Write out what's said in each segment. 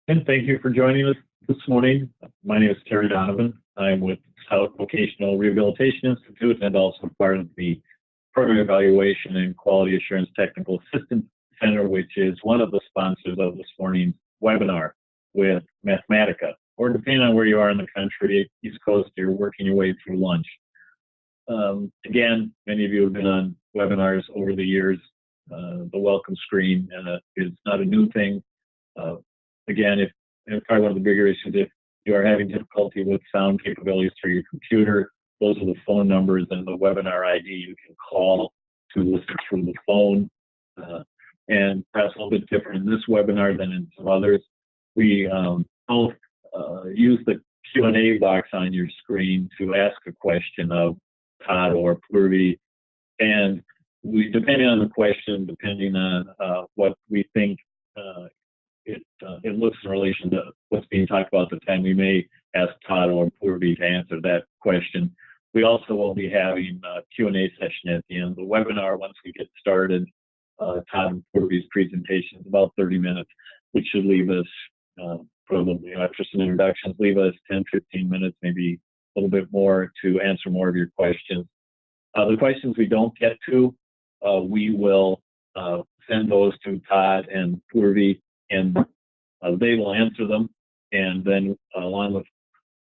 And thank you for joining us this morning. My name is Terry Donovan. I'm with South Vocational Rehabilitation Institute and also part of the Program Evaluation and Quality Assurance Technical Assistance Center, which is one of the sponsors of this morning's webinar with Mathematica. Or depending on where you are in the country, East Coast, you're working your way through lunch. Again, many of you have been on webinars over the years. The welcome screen is not a new thing. Again, if probably one of the bigger issues, if you are having difficulty with sound capabilities through your computer, those are the phone numbers and the webinar ID you can call to listen through the phone. And perhaps a little bit different in this webinar than in some others. We both use the Q&A box on your screen to ask a question of Todd or Purvi, and depending on the question, depending on what we think it looks in relation to what's being talked about at the time, we may ask Todd or Purvi to answer that question. We also will be having a Q&A session at the end of the webinar once we get started. Todd and Purvi's presentation is about 30 minutes, which should leave us probably, after some introductions, leave us 10, 15 minutes, maybe a little bit more to answer more of your questions. The questions we don't get to, we will send those to Todd and Purvi, and they will answer them. And then along with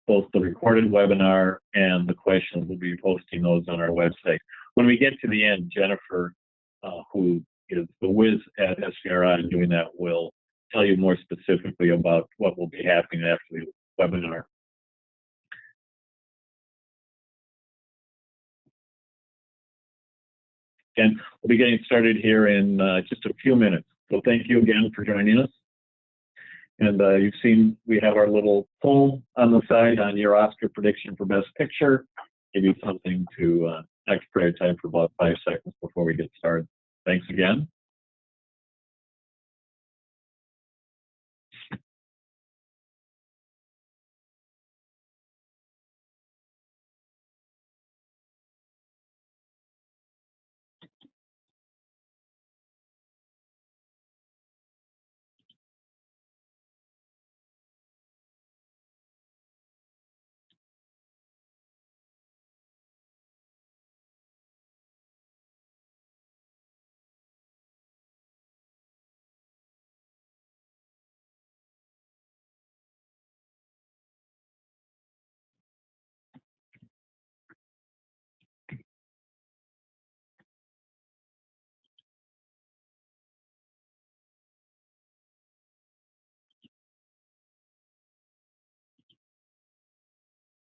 both the recorded webinar and the questions, we'll be posting those on our website. When we get to the end, Jennifer, who is the whiz at SVRI and doing that, will tell you more specifically about what will be happening after the webinar. And we'll be getting started here in just a few minutes. So thank you again for joining us. And you've seen we have our little poll on the side on your Oscar prediction for Best Picture. Give you something to occupy time for about 5 seconds before we get started. Thanks again.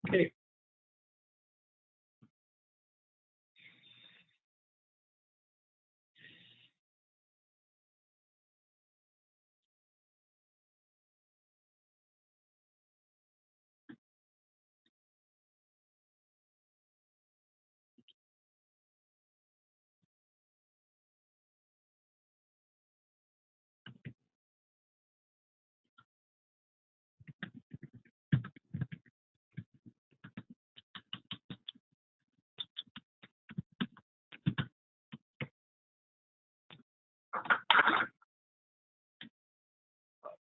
Okay.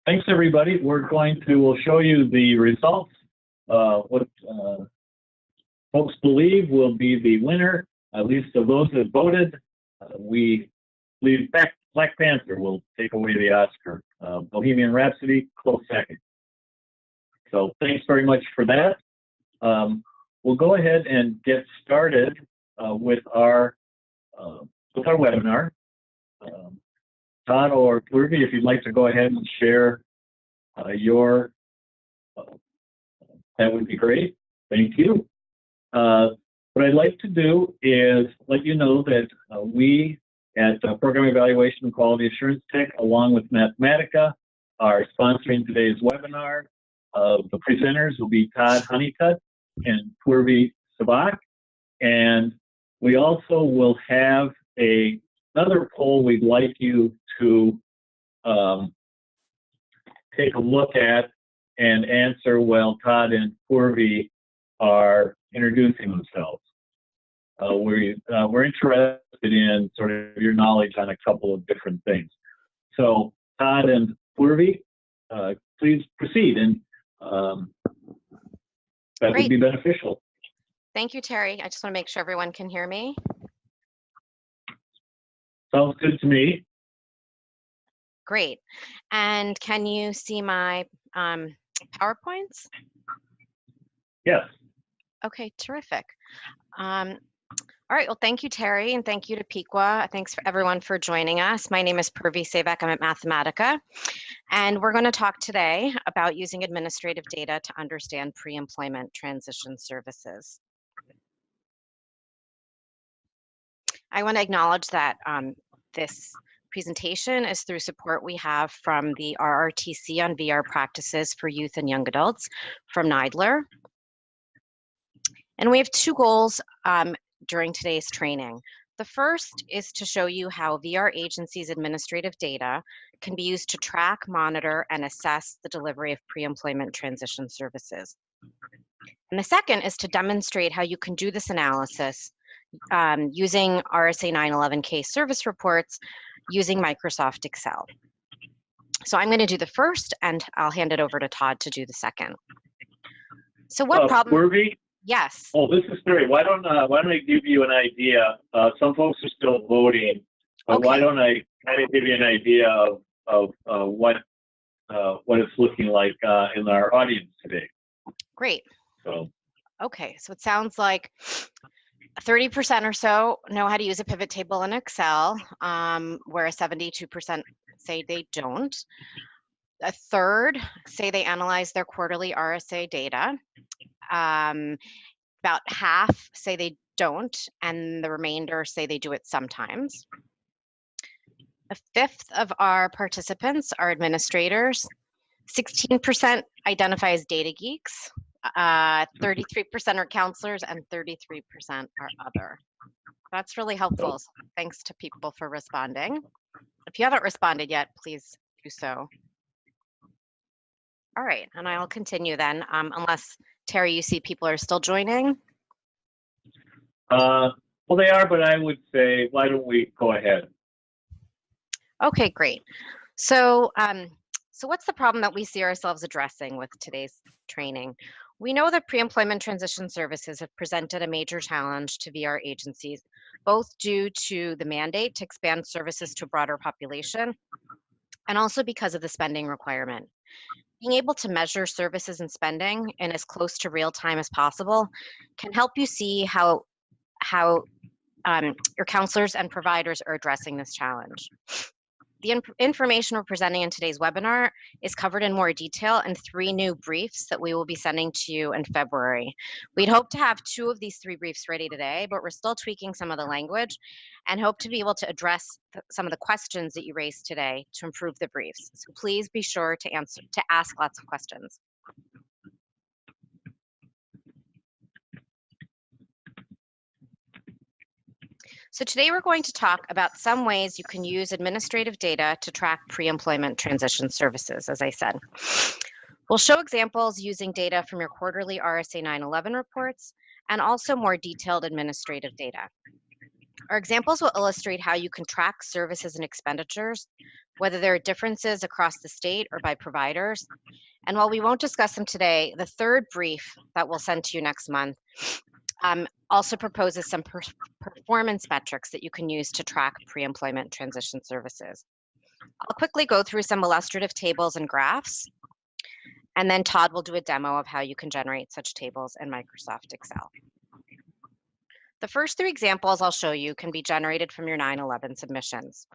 Thanks, everybody. We'll show you the results. What folks believe will be the winner, at least of those that voted. We believe Black Panther will take away the Oscar. Bohemian Rhapsody, close second. So thanks very much for that. We'll go ahead and get started with our webinar. Todd or Purvi, if you'd like to go ahead and share that would be great. Thank you. What I'd like to do is let you know that we at Program Evaluation and Quality Assurance Tech, along with Mathematica, are sponsoring today's webinar. The presenters will be Todd Honeycutt and Purvi Sabak. And we also will have another poll we'd like you to take a look at and answer while Todd and Purvi are introducing themselves. We're interested in sort of your knowledge on a couple of different things. So Todd and Purvi, please proceed, and that would be beneficial. Thank you, Terry. I just want to make sure everyone can hear me. Sounds good to me. Great. And can you see my PowerPoints? Yes. Okay, terrific. All right, well, thank you, Terry, and thank you to Piqua. Thanks for everyone for joining us. My name is Purvi Savek. I'm at Mathematica, and we're going to talk today about using administrative data to understand pre-employment transition services. I want to acknowledge that this presentation is through support we have from the RRTC on VR practices for youth and young adults from NIDLR. And we have two goals during today's training. The first is to show you how VR agencies' administrative data can be used to track, monitor, and assess the delivery of pre-employment transition services. And the second is to demonstrate how you can do this analysis using RSA-911 Case Service Reports using Microsoft Excel. So I'm going to do the first, and I'll hand it over to Todd to do the second. So what problem? Purvi? Yes. Oh, this is great. Why don't I give you an idea? Some folks are still voting, but Okay. Why don't I kind of give you an idea of what it's looking like in our audience today? Great. So. Okay, so it sounds like 30% or so know how to use a pivot table in Excel, whereas 72% say they don't. A third say they analyze their quarterly RSA data. About half say they don't, and the remainder say they do it sometimes. A fifth of our participants are administrators. 16% identify as data geeks. 33% are counselors, and 33% are other. That's really helpful. So thanks to people for responding. If you haven't responded yet, please do so. All right, and I'll continue then, unless, Terry, you see people are still joining? Well, they are, but I would say, why don't we go ahead? Okay, great. So, so what's the problem that we see ourselves addressing with today's training? We know that pre-employment transition services have presented a major challenge to VR agencies, both due to the mandate to expand services to a broader population, and also because of the spending requirement. Being able to measure services and spending in as close to real time as possible can help you see how your counselors and providers are addressing this challenge. The information we're presenting in today's webinar is covered in more detail in 3 new briefs that we will be sending to you in February. We'd hope to have 2 of these 3 briefs ready today, but we're still tweaking some of the language and hope to be able to address some of the questions that you raised today to improve the briefs. So please be sure to ask lots of questions. So today we're going to talk about some ways you can use administrative data to track pre-employment transition services, as I said. We'll show examples using data from your quarterly RSA-911 reports and also more detailed administrative data. Our examples will illustrate how you can track services and expenditures, whether there are differences across the state or by providers. And while we won't discuss them today, the 3rd brief that we'll send to you next month also proposes some performance metrics that you can use to track pre-employment transition services. I'll quickly go through some illustrative tables and graphs, and then Todd will do a demo of how you can generate such tables in Microsoft Excel. The first 3 examples I'll show you can be generated from your 911 submissions.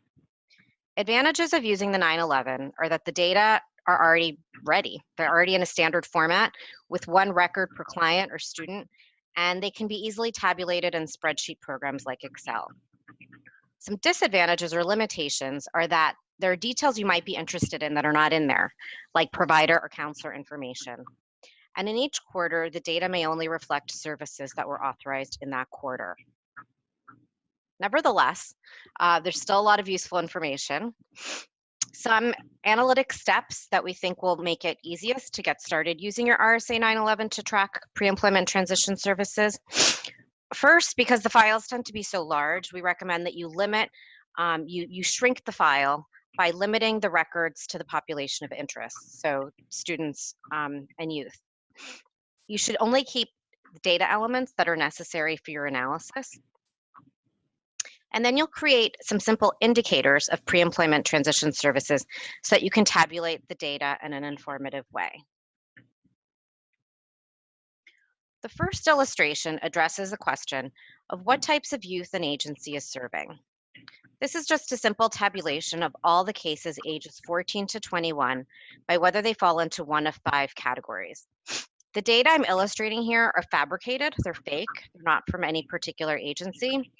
Advantages of using the 911 are that the data are already ready. They're already in a standard format with 1 record per client or student, and they can be easily tabulated in spreadsheet programs like Excel. Some disadvantages or limitations are that there are details you might be interested in that are not in there, like provider or counselor information. And in each quarter, the data may only reflect services that were authorized in that quarter. Nevertheless, there's still a lot of useful information. Some analytic steps that we think will make it easiest to get started using your RSA-911 to track pre-employment transition services. First, because the files tend to be so large, we recommend that you limit, you shrink the file by limiting the records to the population of interest, so students and youth. You should only keep data elements that are necessary for your analysis. And then you'll create some simple indicators of pre-employment transition services so that you can tabulate the data in an informative way. The first illustration addresses the question of what types of youth an agency is serving. This is just a simple tabulation of all the cases ages 14 to 21 by whether they fall into one of 5 categories. The data I'm illustrating here are fabricated, they're fake, they're not from any particular agency.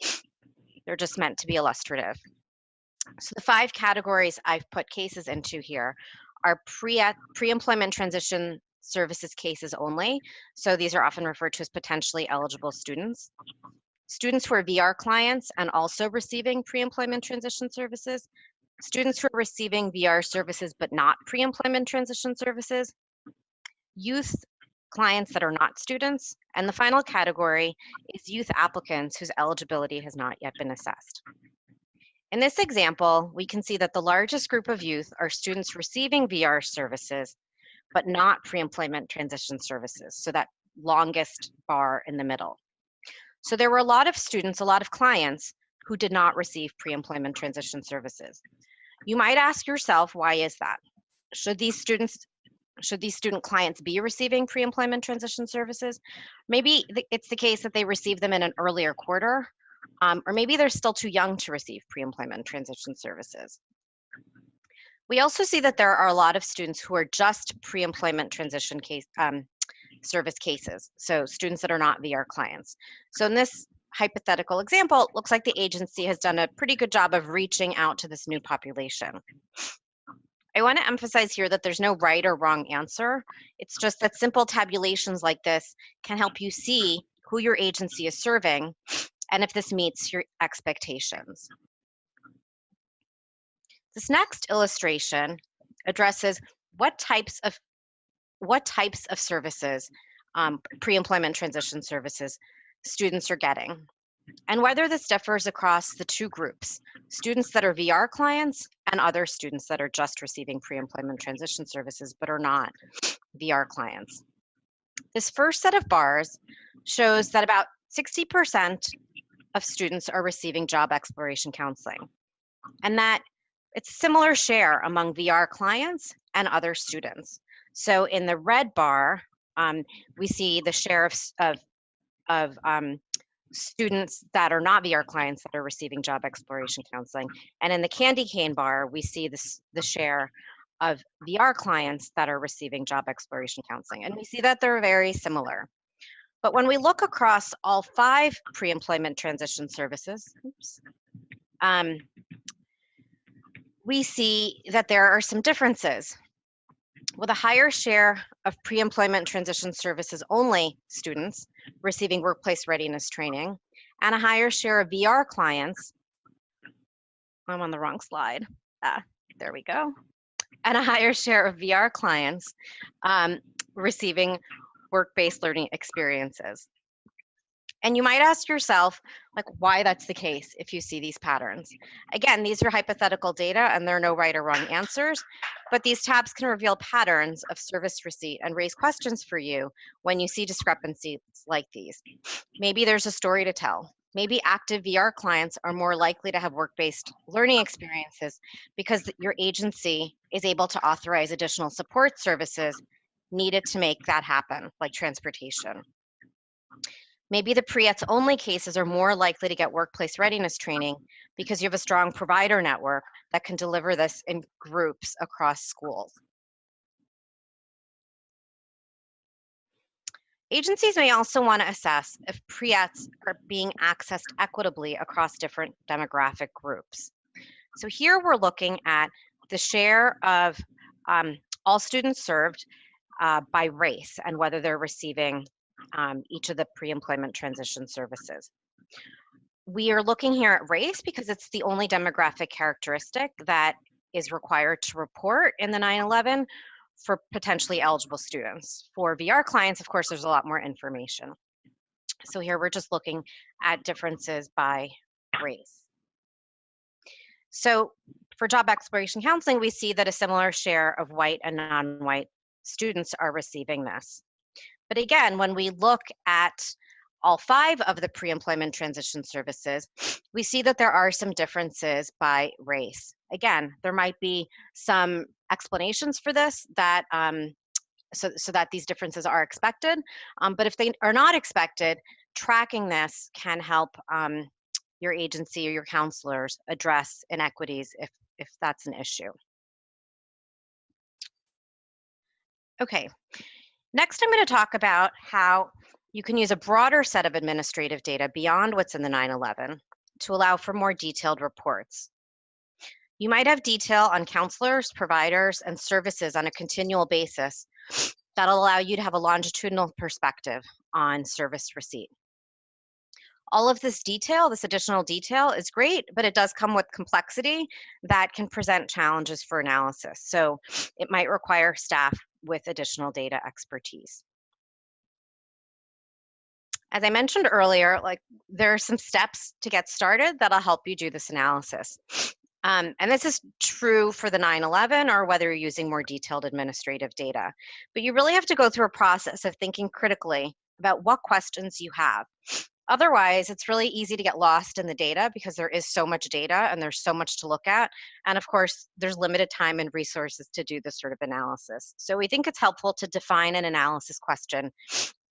They're just meant to be illustrative. So the 5 categories I've put cases into here are pre-employment transition services cases only. So these are often referred to as potentially eligible students. Students who are VR clients and also receiving pre-employment transition services. Students who are receiving VR services but not pre-employment transition services. Youth clients that are not students. And the final category is youth applicants whose eligibility has not yet been assessed. In this example, we can see that the largest group of youth are students receiving VR services, but not pre-employment transition services, so that longest bar in the middle. So there were a lot of students, a lot of clients who did not receive pre-employment transition services. You might ask yourself, why is that? Should these student clients be receiving pre-employment transition services? Maybe it's the case that they received them in an earlier quarter, or maybe they're still too young to receive pre-employment transition services. We also see that there are a lot of students who are just pre-employment transition service cases, so students that are not VR clients. So in this hypothetical example, it looks like the agency has done a pretty good job of reaching out to this new population. I want to emphasize here that there's no right or wrong answer. It's just that simple tabulations like this can help you see who your agency is serving and if this meets your expectations. This next illustration addresses what types of services, pre-employment transition services, students are getting, and whether this differs across the 2 groups, students that are VR clients and other students that are just receiving pre-employment transition services but are not VR clients. This first set of bars shows that about 60% of students are receiving job exploration counseling, and that it's a similar share among VR clients and other students. So in the red bar, we see the share of students that are not VR clients that are receiving job exploration counseling. And in the candy cane bar, we see the share of VR clients that are receiving job exploration counseling. And we see that they're very similar. But when we look across all 5 pre-employment transition services, we see that there are some differences. With a higher share of pre-employment transition services only students receiving workplace readiness training, and a higher share of VR clients, I'm on the wrong slide, there we go, and a higher share of VR clients receiving work-based learning experiences. And you might ask yourself, like, why that's the case if you see these patterns. Again, these are hypothetical data and there are no right or wrong answers, but these tabs can reveal patterns of service receipt and raise questions for you when you see discrepancies like these. Maybe there's a story to tell. Maybe active VR clients are more likely to have work-based learning experiences because your agency is able to authorize additional support services needed to make that happen, like transportation. Maybe the pre-ETS only cases are more likely to get workplace readiness training because you have a strong provider network that can deliver this in groups across schools. Agencies may also want to assess if pre-ETS are being accessed equitably across different demographic groups. So here we're looking at the share of all students served by race and whether they're receiving each of the pre-employment transition services. We are looking here at race because it's the only demographic characteristic that is required to report in the 911 for potentially eligible students. For VR clients, of course, there's a lot more information. So here we're just looking at differences by race. So For job exploration counseling, we see that a similar share of white and non-white students are receiving this. But again, when we look at all 5 of the pre-employment transition services, we see that there are some differences by race. Again, there might be some explanations for this that so that these differences are expected, but if they are not expected, tracking this can help your agency or your counselors address inequities if that's an issue. Okay, next I'm going to talk about how you can use a broader set of administrative data beyond what's in the 911 to allow for more detailed reports. You might have detail on counselors, providers, and services on a continual basis that'll allow you to have a longitudinal perspective on service receipt. All of this detail, this additional detail is great, but it does come with complexity that can present challenges for analysis. So it might require staff with additional data expertise. As I mentioned earlier, there are some steps to get started that'll help you do this analysis. And this is true for the 911 or whether you're using more detailed administrative data. But you really have to go through a process of thinking critically about what questions you have. Otherwise, it's really easy to get lost in the data because there is so much data and there's so much to look at. And of course, there's limited time and resources to do this sort of analysis. So we think it's helpful to define an analysis question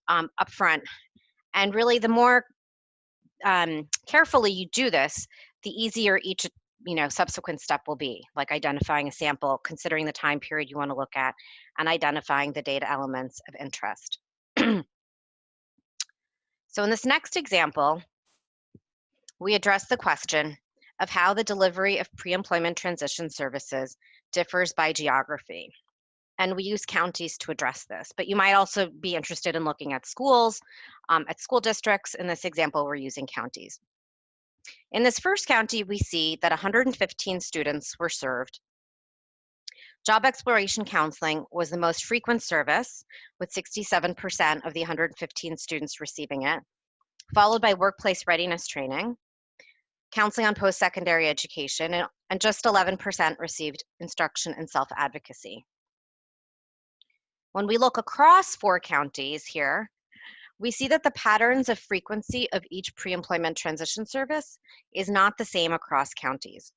upfront. And really, the more carefully you do this, the easier each subsequent step will be, like identifying a sample, considering the time period you want to look at, and identifying the data elements of interest. So in this next example, we address the question of how the delivery of pre-employment transition services differs by geography. And we use counties to address this, but you might also be interested in looking at schools, at school districts. In this example, we're using counties. In this first county, we see that 115 students were served. Job exploration counseling was the most frequent service, with 67% of the 115 students receiving it, followed by workplace readiness training, counseling on post-secondary education, and just 11% received instruction in self-advocacy. When we look across 4 counties here, we see that the patterns of frequency of each pre-employment transition service is not the same across counties.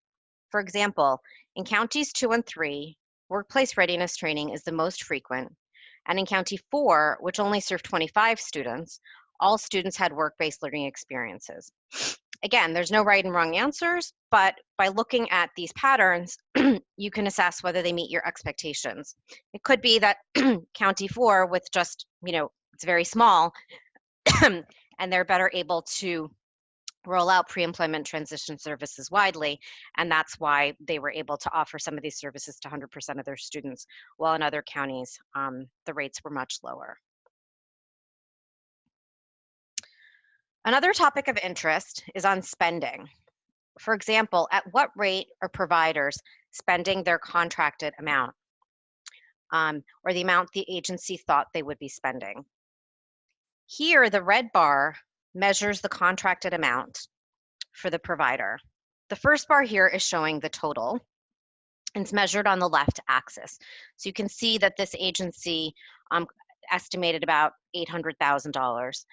For example, in counties 2 and 3, workplace readiness training is the most frequent, and in County 4, which only served 25 students, all students had work-based learning experiences. Again, there's no right and wrong answers, but by looking at these patterns, you can assess whether they meet your expectations. It could be that County 4, with just, it's very small, and they're better able to roll out pre-employment transition services widely, and that's why they were able to offer some of these services to 100% of their students, while in other counties, the rates were much lower. Another topic of interest is on spending. For example, at what rate are providers spending their contracted amount, or the amount the agency thought they would be spending? Here, the red bar measures the contracted amount for the provider. The first bar here is showing the total. It's measured on the left axis. So you can see that this agency estimated about $800,000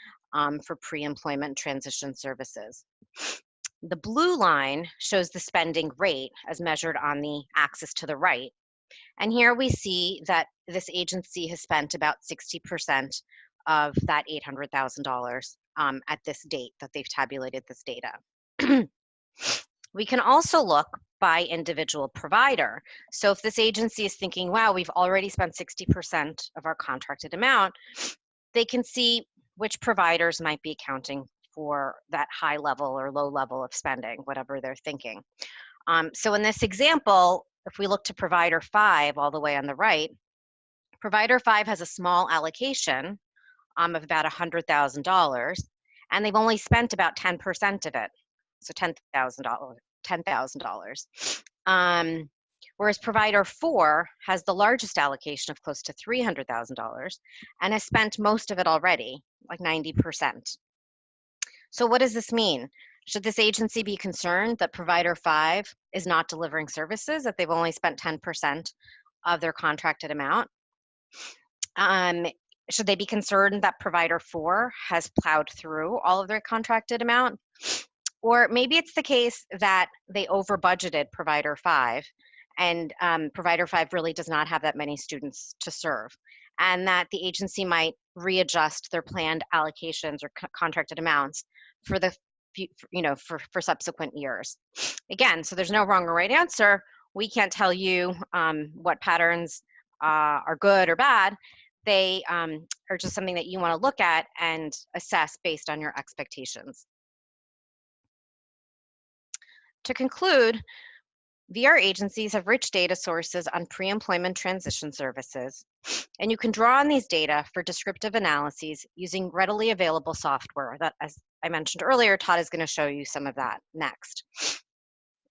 for pre-employment transition services. The blue line shows the spending rate as measured on the axis to the right. And here we see that this agency has spent about 60% of that $800,000 at this date that they've tabulated this data. We can also look by individual provider. So if this agency is thinking, wow, we've already spent 60% of our contracted amount, they can see which providers might be accounting for that high level or low level of spending, whatever they're thinking. So in this example, if we look to provider 5 all the way on the right, provider 5 has a small allocation of about $100,000, and they've only spent about 10% of it, so $10,000. Whereas provider 4 has the largest allocation of close to $300,000 and has spent most of it already, like 90%. So what does this mean? Should this agency be concerned that provider 5 is not delivering services, that they've only spent 10% of their contracted amount. Should they be concerned that provider 4 has plowed through all of their contracted amount? Or maybe it's the case that they over budgeted provider 5, and provider 5 really does not have that many students to serve, and that the agency might readjust their planned allocations or contracted amounts for the for subsequent years. Again, so there's no wrong or right answer. We can't tell you what patterns are good or bad. They are just something that you want to look at and assess based on your expectations. To conclude, VR agencies have rich data sources on pre-employment transition services, and you can draw on these data for descriptive analyses using readily available software that, as I mentioned earlier, Todd is going to show you some of that next.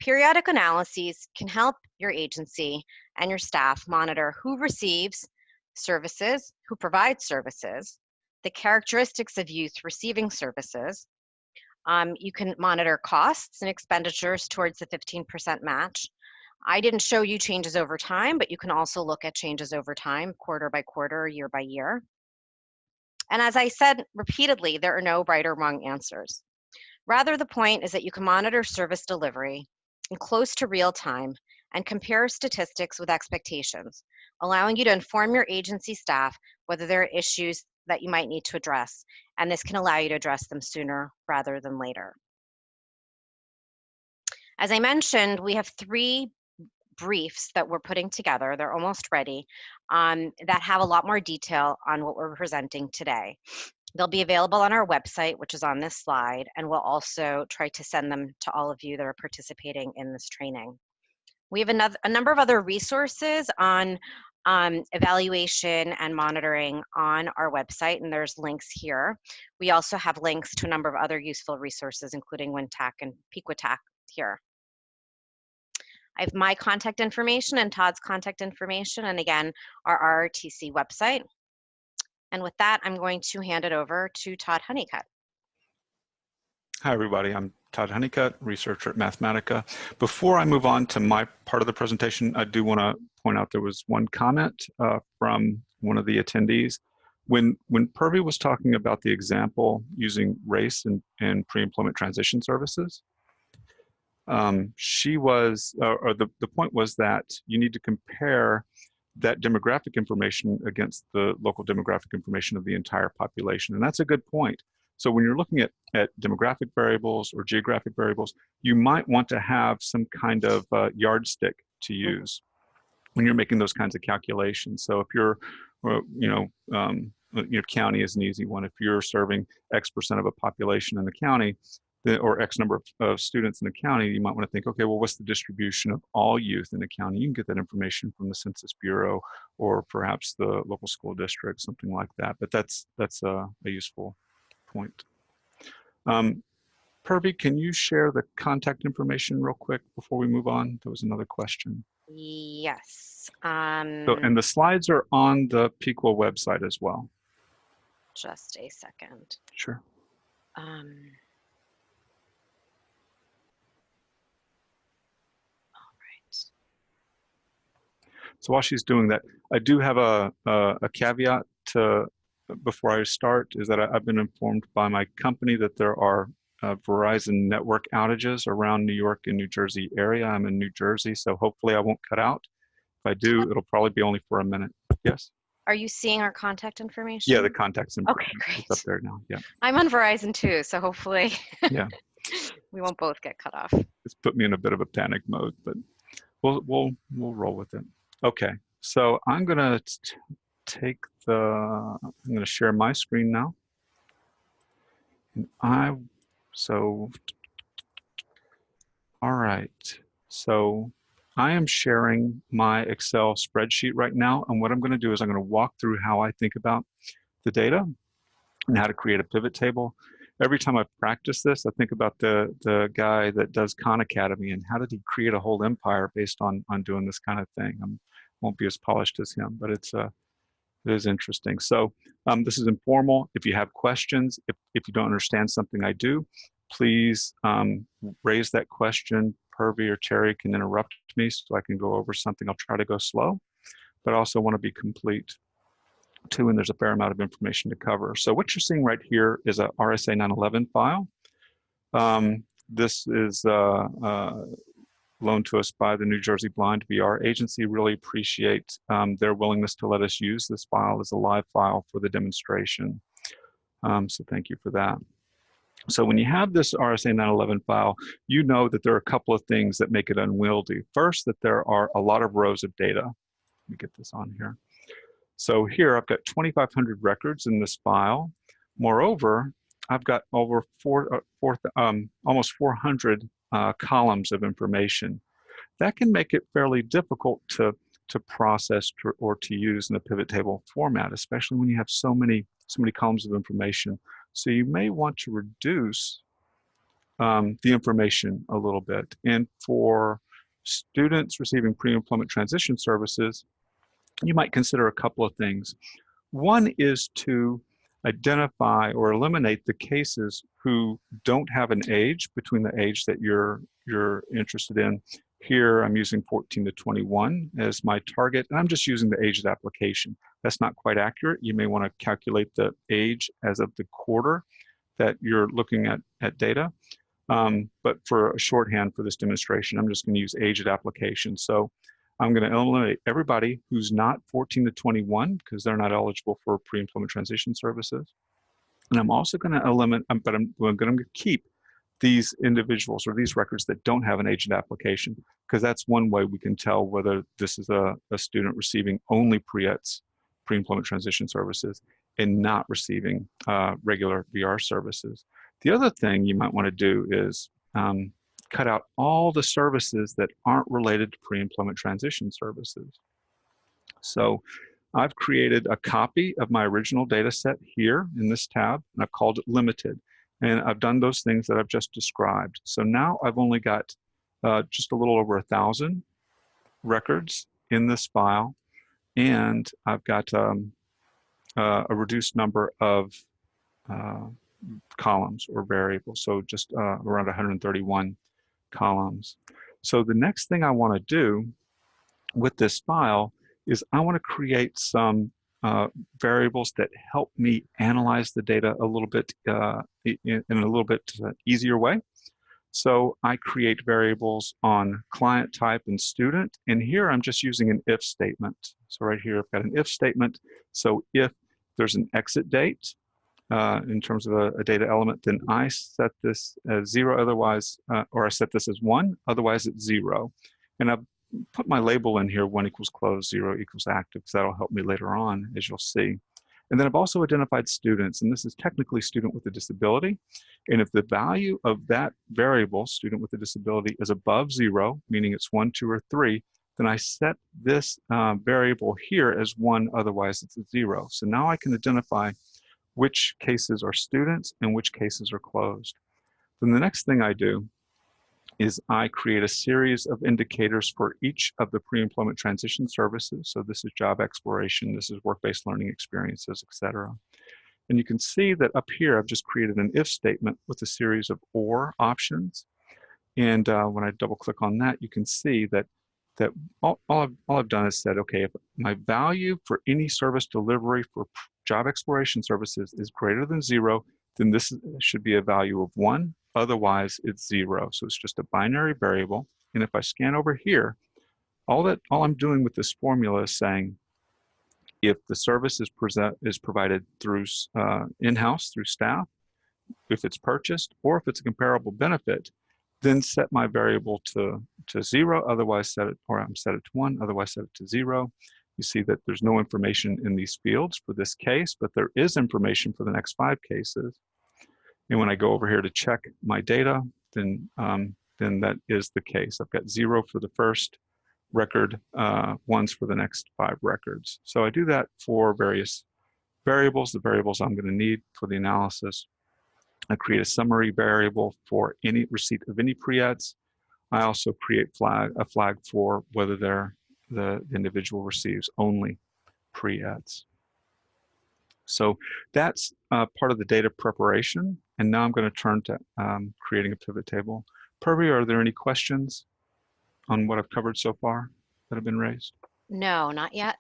Periodic analyses can help your agency and your staff monitor who receives services, who provides services, the characteristics of youth receiving services. You can monitor costs and expenditures towards the 15% match. I didn't show you changes over time, but you can also look at changes over time, quarter by quarter, year by year. And as I said repeatedly, there are no right or wrong answers. Rather, the point is that you can monitor service delivery in close to real time and compare statistics with expectations, allowing you to inform your agency staff whether there are issues that you might need to address, and this can allow you to address them sooner rather than later. As I mentioned, we have 3 briefs that we're putting together. They're almost ready, that have a lot more detail on what we're presenting today. They'll be available on our website, which is on this slide, and we'll also try to send them to all of you that are participating in this training. We have a number of other resources on evaluation and monitoring on our website, and there's links here. We also have links to a number of other useful resources, including WinTAC and PequaTAC here. I have my contact information and Todd's contact information, and again, our RRTC website. And with that, I'm going to hand it over to Todd Honeycutt. Hi, everybody. I'm Todd Honeycutt, researcher at Mathematica. Before I move on to my part of the presentation, I do want to point out there was one comment from one of the attendees. When Purvi was talking about the example using race and pre-employment transition services, the point was that you need to compare that demographic information against the local demographic information of the entire population. And that's a good point. So when you're looking at demographic variables or geographic variables, you might want to have some kind of yardstick to use when you're making those kinds of calculations. So if you're, your county is an easy one. If you're serving X% of a population in the county, or X number of students in the county, you might want to think, okay, well, what's the distribution of all youth in the county? You can get that information from the Census Bureau or perhaps the local school district, something like that. But that's a useful point. Purvi, can you share the contact information real quick before we move on? There was another question. Yes. And the slides are on the Pequa website as well. Just a second. Sure. So while she's doing that, I do have a caveat before I start, is that I've been informed by my company that there are Verizon network outages around New York and New Jersey area. I'm in New Jersey, so hopefully I won't cut out. If I do, it'll probably be only for a minute. Yes? Are you seeing our contact information? Yeah, the contact's information. Okay, great. It's up there now, yeah. I'm on Verizon too, so hopefully yeah, we won't both get cut off. It's put me in a bit of a panic mode, but we'll roll with it. Okay, so I'm gonna I'm gonna share my screen now. And all right, so I am sharing my Excel spreadsheet right now, and what I'm gonna do is I'm gonna walk through how I think about the data and how to create a pivot table. Every time I practice this, I think about the guy that does Khan Academy and how did he create a whole empire based on doing this kind of thing. I won't be as polished as him, but it is interesting. So this is informal. If you have questions, if you don't understand something I do, please raise that question. Hervey or Terry can interrupt me so I can go over something. I'll try to go slow, but I also want to be complete too, and there's a fair amount of information to cover. So what you're seeing right here is a RSA-911 file. This is loaned to us by the New Jersey Blind VR Agency. Really appreciate their willingness to let us use this file as a live file for the demonstration. So thank you for that. So when you have this RSA-911 file, you know that there are a couple of things that make it unwieldy. First, that there are a lot of rows of data. Let me get this on here. So here I've got 2,500 records in this file. Moreover, I've got over almost 400 columns of information. That can make it fairly difficult to process or to use in a pivot table format, especially when you have so many columns of information. So you may want to reduce the information a little bit. And for students receiving pre-employment transition services, you might consider a couple of things. One is to identify or eliminate the cases who don't have an age between the age that you're interested in. Here I'm using 14 to 21 as my target, and I'm just using the age of the application. That's not quite accurate. You may want to calculate the age as of the quarter that you're looking at data. But for a shorthand for this demonstration, I'm just going to use age of application. So I'm going to eliminate everybody who's not 14 to 21 because they're not eligible for pre-employment transition services. And I'm also going to eliminate, but I'm going to keep these individuals or these records that don't have an agent application, because that's one way we can tell whether this is a student receiving only pre-employment transition services and not receiving regular VR services. The other thing you might want to do is cut out all the services that aren't related to pre-employment transition services. So I've created a copy of my original data set here in this tab, and I've called it limited. And I've done those things that I've just described. So now I've only got just a little over 1,000 records in this file, and I've got a reduced number of columns or variables, so just around 131 columns. So the next thing I want to do with this file is I want to create some variables that help me analyze the data a little bit in a little bit easier way. So I create variables on client type and student, and here I'm just using an if statement. So right here I've got an if statement. So if there's an exit date in terms of a data element, then I set this as 0, otherwise, or I set this as 1, otherwise it's 0. And I've put my label in here, 1 equals closed, 0 equals active, because that'll help me later on, as you'll see. And then I've also identified students, and this is technically student with a disability. And if the value of that variable, student with a disability, is above 0, meaning it's 1, 2, or 3, then I set this variable here as 1, otherwise it's a 0. So now I can identify which cases are students and which cases are closed. Then the next thing I do is I create a series of indicators for each of the pre-employment transition services. So this is job exploration, this is work-based learning experiences, etc. And you can see that up here, I've just created an if statement with a series of or options. And when I double click on that, you can see that all I've done is said, okay, if my value for any service delivery for job exploration services is greater than 0, then this should be a value of 1. Otherwise, it's 0. So it's just a binary variable. And if I scan over here, all I'm doing with this formula is saying, if the service is provided through in-house through staff, if it's purchased, or if it's a comparable benefit, then set my variable to 0, otherwise set it, or I'm set it to 1, otherwise set it to 0. You see that there's no information in these fields for this case, but there is information for the next 5 cases. And when I go over here to check my data, then that is the case. I've got 0 for the first record, 1s for the next 5 records. So I do that for various variables, the variables I'm going to need for the analysis. I create a summary variable for any receipt of any pre-eds. I also create a flag for whether the individual receives only pre-eds. So that's part of the data preparation. And now I'm going to turn to creating a pivot table. Purvi, are there any questions on what I've covered so far that have been raised? No, not yet,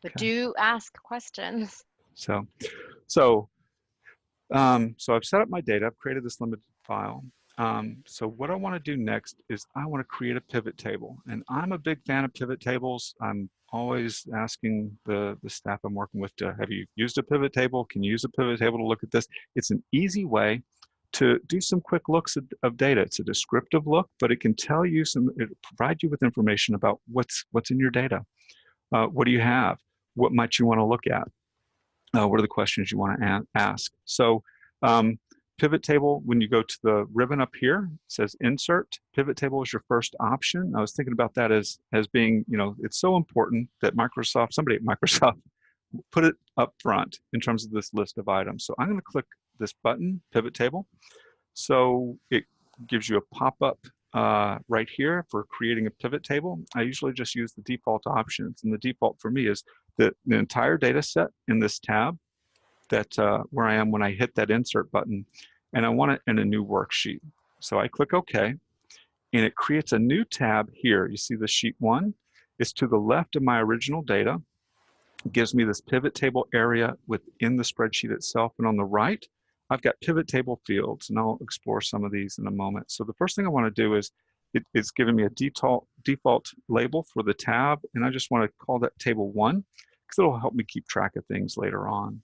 but Okay. do ask questions. So I've set up my data. I've created this limited file. So what I want to do next is I want to create a pivot table. And I'm a big fan of pivot tables. I'm always asking the staff I'm working with to, have you used a pivot table? Can you use a pivot table to look at this? It's an easy way to do some quick looks of data. It's a descriptive look, but it can tell you it provide you with information about what's in your data. What do you have? What might you want to look at? What are the questions you want to ask? So pivot table, when you go to the ribbon up here, it says insert. Pivot table is your first option. I was thinking about that as being, it's so important that somebody at Microsoft put it up front in terms of this list of items. So I'm going to click this button, pivot table. So it gives you a pop-up right here for creating a pivot table. I usually just use the default options, and the default for me is the entire data set in this tab that where I am when I hit that insert button, and I want it in a new worksheet. So I click OK, and it creates a new tab here. You see the sheet 1 is to the left of my original data. It gives me this pivot table area within the spreadsheet itself, and on the right, I've got pivot table fields, and I'll explore some of these in a moment. So the first thing I want to do is it's giving me a default label for the tab, and I just want to call that table 1 because it'll help me keep track of things later on.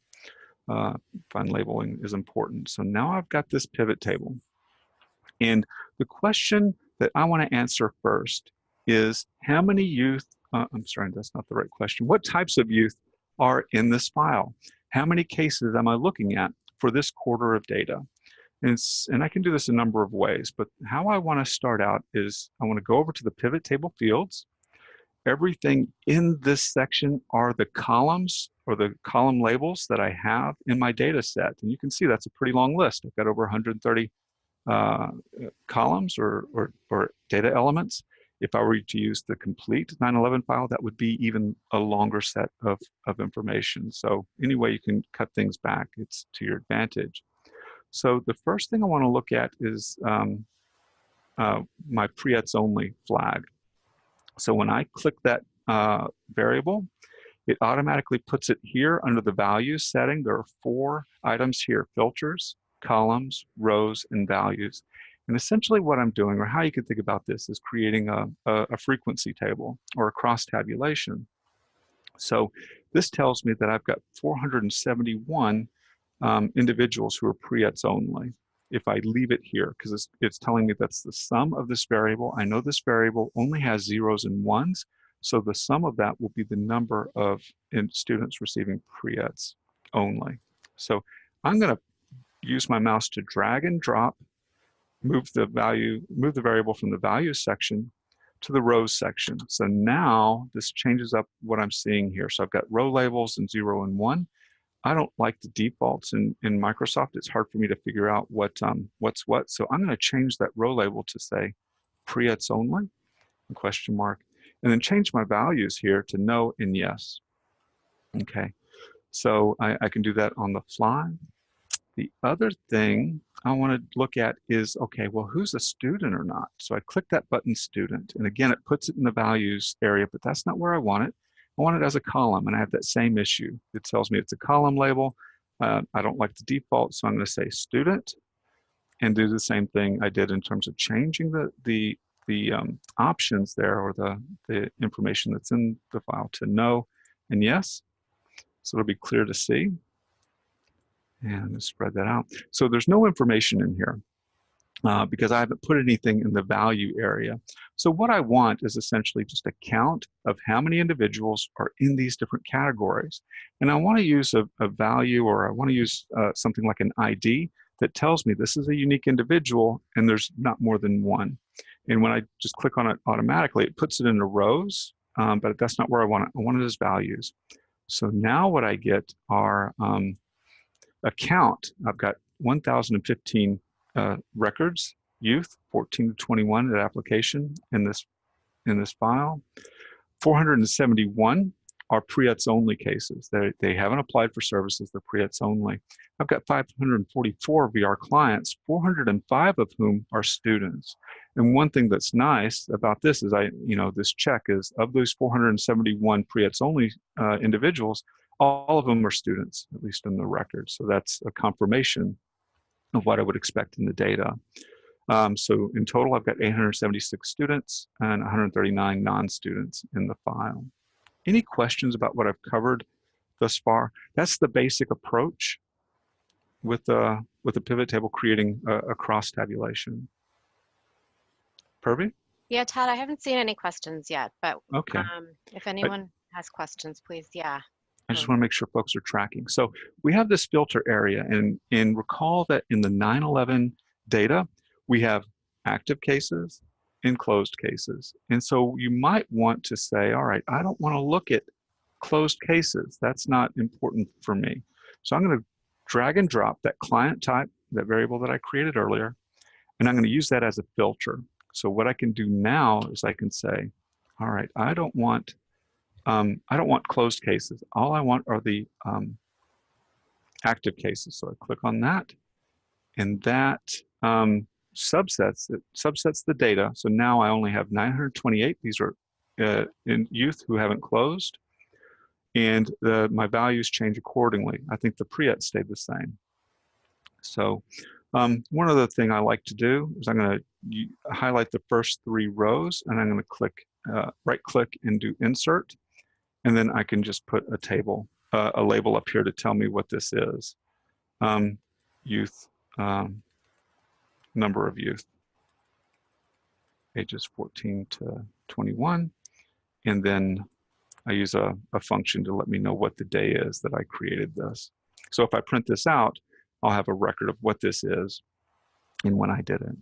Find labeling is important. So now I've got this pivot table, and the question that I want to answer first is how many youth, I'm sorry, that's not the right question. What types of youth are in this file? How many cases am I looking at for this quarter of data? And I can do this a number of ways, but how I want to start out is I want to go over to the pivot table fields. Everything in this section are the columns or the column labels that I have in my data set. And you can see that's a pretty long list. I've got over 130 columns or data elements. If I were to use the complete 911 file, that would be even a longer set of information. So any way you can cut things back, it's to your advantage. So the first thing I want to look at is my pre-ETS only flag. So when I click that variable, it automatically puts it here under the values setting. There are 4 items here: filters, columns, rows, and values. And essentially what I'm doing, or how you can think about this, is creating a frequency table or a cross tabulation. So this tells me that I've got 471 individuals who are pre-ETS only. If I leave it here, because it's telling me that's the sum of this variable. I know this variable only has 0s and 1s, so the sum of that will be the number of students receiving pre-ETS only. So I'm going to use my mouse to drag and drop, move the variable from the values section to the rows section. So now this changes up what I'm seeing here. So I've got row labels in 0 and 1. I don't like the defaults in Microsoft. It's hard for me to figure out what's what. So I'm going to change that row label to say pre-ETS only, question mark, and then change my values here to no and yes. Okay, so I can do that on the fly. The other thing I want to look at is, okay, well, who's a student or not? So I click that button, student, and again, it puts it in the values area, but that's not where I want it. I want it as a column, and I have that same issue. It tells me it's a column label. I don't like the default, so I'm going to say student and do the same thing I did in terms of changing the options there, or the information that's in the file, to no and yes. So it'll be clear to see. And let's spread that out. So there's no information in here because I haven't put anything in the value area. So what I want is essentially just a count of how many individuals are in these different categories. And I want to use a value, or I want to use something like an ID that tells me this is a unique individual and there's not more than one. And when I just click on it automatically, it puts it into rows, but that's not where I want it. I want it as values. So now what I get are a count. I've got 1,015 records, youth, 14 to 21 at application in this file. 471 are pre-ETS only cases. They haven't applied for services, they're pre-ETS only. I've got 544 VR clients, 405 of whom are students. And one thing that's nice about this is this check is of those 471 pre-ETS only individuals, all of them are students, at least in the record. So that's a confirmation of what I would expect in the data. So in total, I've got 876 students and 139 non-students in the file. Any questions about what I've covered thus far? That's the basic approach with the pivot table, creating a cross tabulation. Purvi? Yeah, Todd, I haven't seen any questions yet, but Okay. if anyone has questions, please, yeah. I just want to make sure folks are tracking. So we have this filter area, and recall that in the 911 data, we have active cases and closed cases. And so you might want to say, all right, I don't want to look at closed cases. That's not important for me. So I'm going to drag and drop that client type, that variable that I created earlier, and I'm going to use that as a filter. So what I can do now is I can say, all right, I don't want closed cases. All I want are the active cases. So I click on that, and that subsets the data. So now I only have 928. These are in youth who haven't closed, and my values change accordingly. I think the pre-ETS stayed the same. So one other thing I like to do is I'm going to highlight the first 3 rows, and I'm going to click right-click and do insert. And then I can just put a table, a label up here to tell me what this is. Youth, number of youth, ages 14 to 21. And then I use a function to let me know what the day is that I created this. So if I print this out, I'll have a record of what this is and when I did it.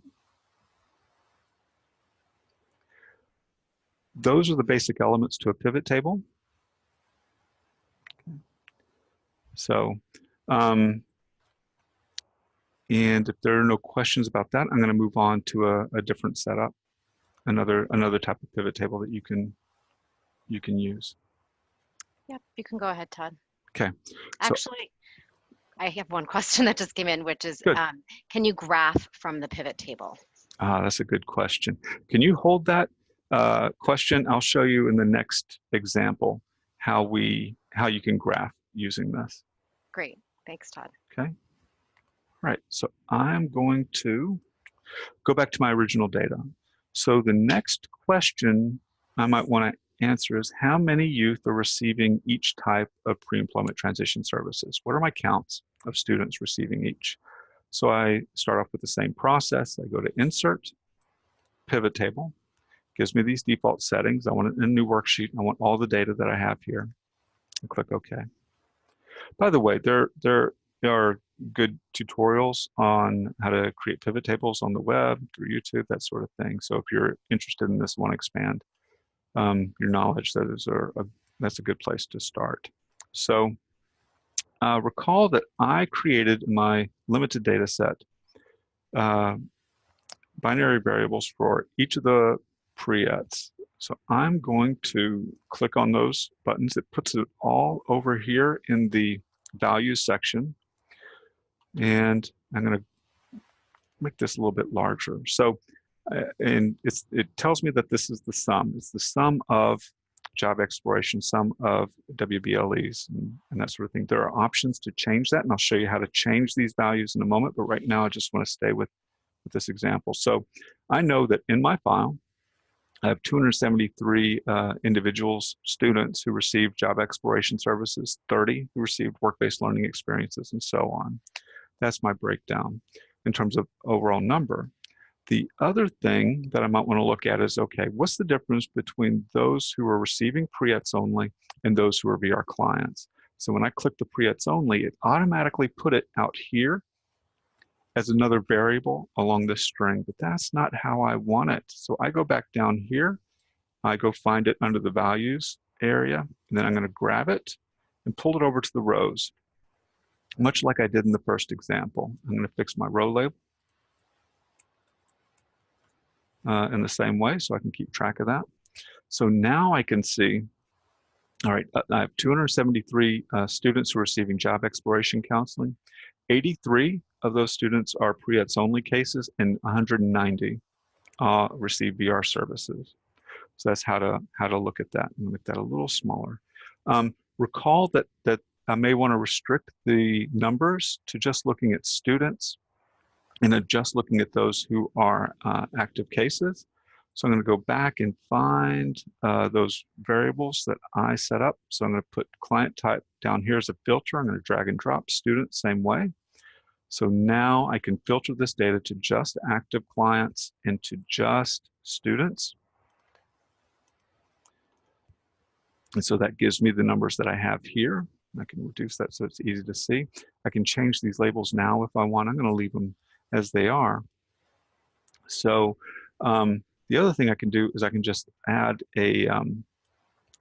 Those are the basic elements to a pivot table. So, and if there are no questions about that, I'm going to move on to a different setup, another type of pivot table that you can use. Yep, you can go ahead, Todd. Okay. Actually, I have one question that just came in, which is, can you graph from the pivot table? That's a good question. Can you hold that question? I'll show you in the next example how you can graph using this. Great. Thanks, Todd. Okay. All right. So I'm going to go back to my original data. So the next question I might want to answer is, how many youth are receiving each type of pre-employment transition services? What are my counts of students receiving each? So I start off with the same process. I go to Insert, Pivot Table. Gives me these default settings. I want it in a new worksheet. I want all the data that I have here. And click OK. By the way, there are good tutorials on how to create pivot tables on the web, through YouTube, that sort of thing. So if you're interested in this, want to expand your knowledge, that's a good place to start. So recall that I created my limited data set binary variables for each of the pre-ETS. So I'm going to click on those buttons. It puts it all over here in the values section. And I'm going to make this a little bit larger. So, and it tells me that this is the sum. It's the sum of job exploration, sum of WBLEs, and that sort of thing. There are options to change that, and I'll show you how to change these values in a moment. But right now, I just want to stay with this example. So I know that in my file, I have 273 individuals, students who received job exploration services, 30 who received work-based learning experiences, and so on. That's my breakdown in terms of overall number. The other thing that I might want to look at is, okay, what's the difference between those who are receiving pre-ETS only and those who are VR clients? So when I click the pre-ETS only, it automatically put it out here as another variable along this string, but that's not how I want it. So I go back down here, I go find it under the values area, and then I'm going to grab it and pull it over to the rows, much like I did in the first example. I'm going to fix my row label in the same way so I can keep track of that. So now I can see All right, I have 273 students who are receiving job exploration counseling. 83 of those students are pre-ETS only cases, and 190 receive VR services. So that's how to look at that and make that a little smaller. Recall that I may want to restrict the numbers to just looking at students and just looking at those who are active cases. So I'm going to go back and find those variables that I set up. So I'm going to put client type down here as a filter. I'm going to drag and drop student same way. So now I can filter this data to just active clients and to just students. And so that gives me the numbers that I have here. I can reduce that so it's easy to see. I can change these labels now if I want. I'm going to leave them as they are. So the other thing I can do is I can just add a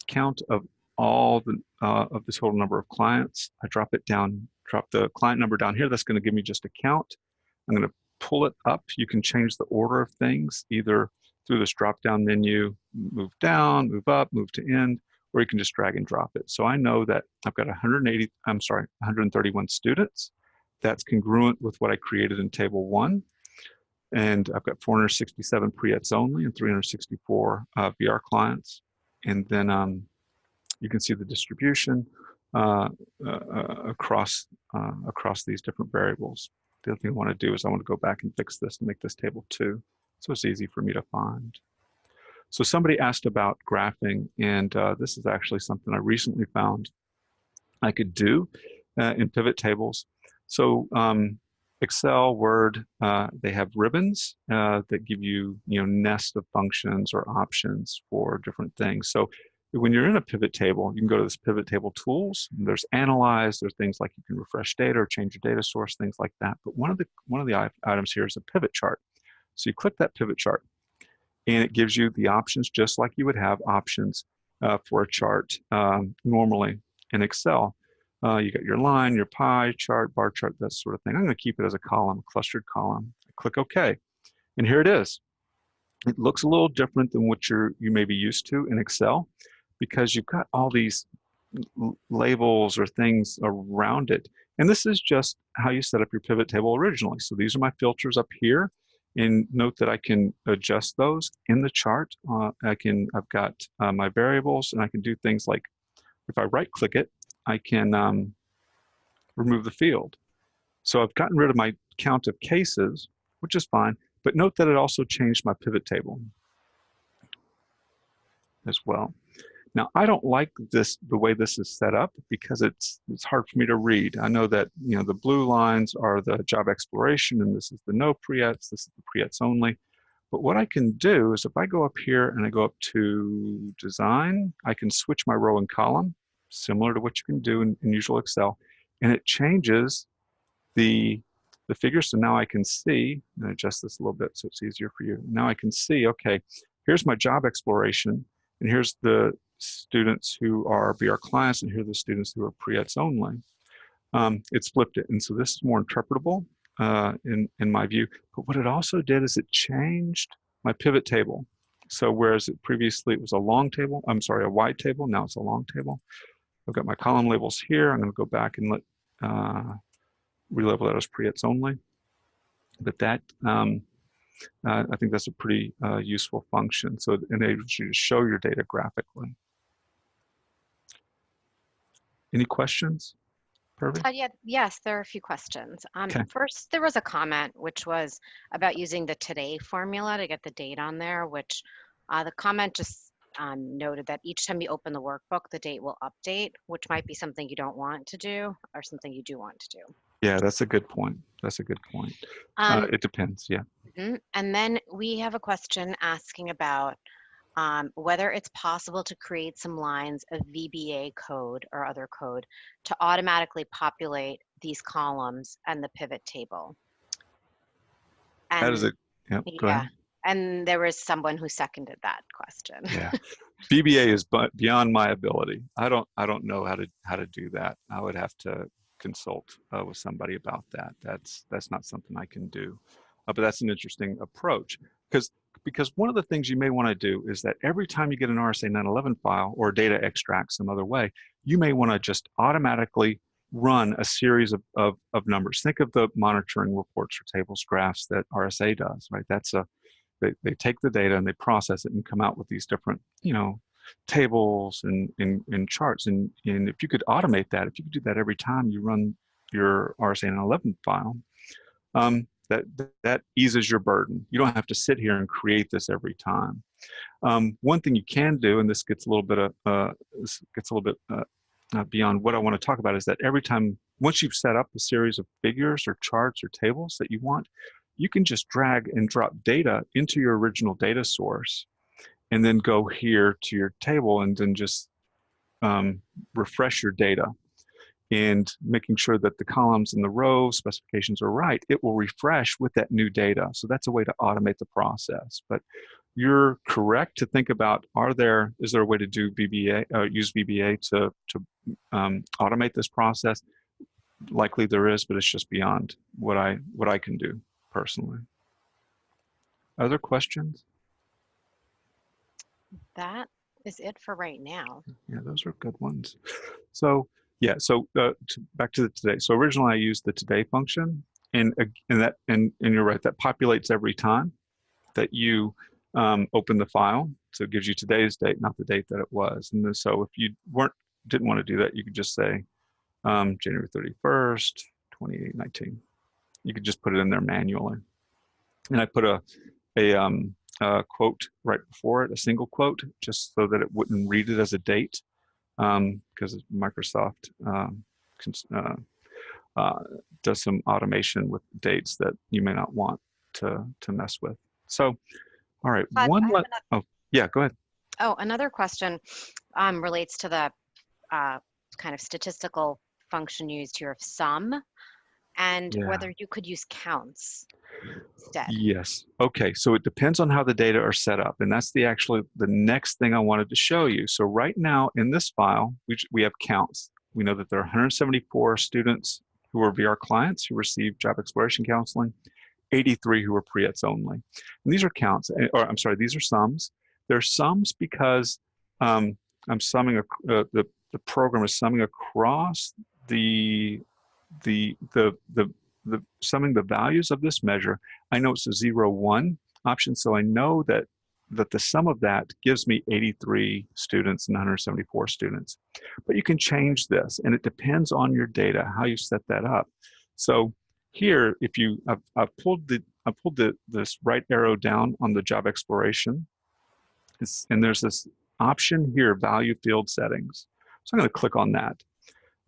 count of all the of the total number of clients. I drop it down, drop the client number down here. That's going to give me just a count. I'm going to pull it up. You can change the order of things either through this drop-down menu, move down, move up, move to end, or you can just drag and drop it. So I know that I've got 131 students. That's congruent with what I created in table 1. And I've got 467 pre-ETS only and 364 VR clients. And then you can see the distribution across these different variables. The other thing I want to do is I want to go back and fix this and make this table 2, so it's easy for me to find. So somebody asked about graphing, and this is actually something I recently found I could do in pivot tables. So Excel, Word, they have ribbons that give you, nest of functions or options for different things. So when you're in a pivot table, you can go to this pivot table tools. There's analyze. There's things like you can refresh data or change your data source, things like that. But one of the items here is a pivot chart. So you click that pivot chart, and it gives you the options just like you would have options for a chart normally in Excel. You got your line, your pie chart, bar chart, that sort of thing. I'm going to keep it as a column, a clustered column. I click OK, and here it is. It looks a little different than what you may be used to in Excel, because you've got all these labels or things around it. And this is just how you set up your pivot table originally. So these are my filters up here. And note that I can adjust those in the chart. I've got my variables, and I can do things like, if I right click it, I can remove the field. So I've gotten rid of my count of cases, which is fine, but note that it also changed my pivot table as well. Now, I don't like the way this is set up, because it's hard for me to read. I know that the blue lines are the job exploration, and this is the no pre-ETS, this is the pre-ETS only. But what I can do is, if I go up here and I go up to design, I can switch my row and column, similar to what you can do in usual Excel, and it changes the figures. So now I can see, and adjust this a little bit so it's easier for you. Now I can see, okay, here's my job exploration, and here's the students who are VR clients, and here are the students who are pre-ETS only. It's flipped it, and so this is more interpretable in my view. But what it also did is it changed my pivot table. So whereas previously it was a long table, a wide table, now it's a long table. I've got my column labels here. I'm going to go back and relabel that as pre-ETS only. But that I think that's a pretty useful function. So it enables you to show your data graphically. Any questions, Purvi? Yes, there are a few questions. Okay. First, there was a comment which was about using the today formula to get the date on there, which the comment just noted that each time you open the workbook, the date will update, which might be something you don't want to do or something you do want to do. Yeah, that's a good point. That's a good point. It depends, yeah. And then we have a question asking about whether it's possible to create some lines of VBA code or other code to automatically populate these columns and the pivot table. And that is a, go ahead. And there was someone who seconded that question. Yeah, VBA is beyond my ability. I don't know how to do that. I would have to consult with somebody about that. That's not something I can do. But that's an interesting approach, because Because one of the things you may want to do is that every time you get an RSA-911 file or data extract some other way, you may want to just automatically run a series of numbers. Think of the monitoring reports or tables, graphs that RSA does, right? That's they take the data and they process it and come out with these different, tables and charts. And if you could automate that, if you could do that every time you run your RSA-911 file, that eases your burden. You don't have to sit here and create this every time. One thing you can do, and this gets a little bit beyond what I want to talk about, is that every time, once you've set up a series of figures or charts or tables that you want, you can just drag and drop data into your original data source, and then go here to your table and then just refresh your data. And making sure that the columns and the row specifications are right, it will refresh with that new data. So that's a way to automate the process. But you're correct to think about, is there a way to do VBA, use VBA to automate this process? Likely there is, but it's just beyond what I can do personally. Other questions? That is it for right now. Yeah, those are good ones. So yeah, so back to the today. So originally I used the today function, and you're right, that populates every time that you open the file. So it gives you today's date, not the date that it was. And then, so if you didn't want to do that, you could just say January 31st, 2019. You could just put it in there manually. And I put a quote right before it, a single quote, just so that it wouldn't read it as a date. Because Microsoft does some automation with dates that you may not want to mess with. So, all right, oh yeah, go ahead. Oh, another question relates to the kind of statistical function used here of sum, and whether you could use counts instead. Yes. Okay. So it depends on how the data are set up. And that's the next thing I wanted to show you. So right now in this file, we have counts. We know that there are 174 students who are VR clients who receive job exploration counseling, 83 who are pre-ETS only. And these are counts, or I'm sorry, these are sums. They're sums because I'm summing, the program is summing across summing the values of this measure. I know it's a 0, 1 option, so I know that the sum of that gives me 83 students and 174 students. But you can change this, and it depends on your data, how you set that up. So here, if I've pulled this right arrow down on the job exploration, and there's this option here, value field settings. So I'm going to click on that.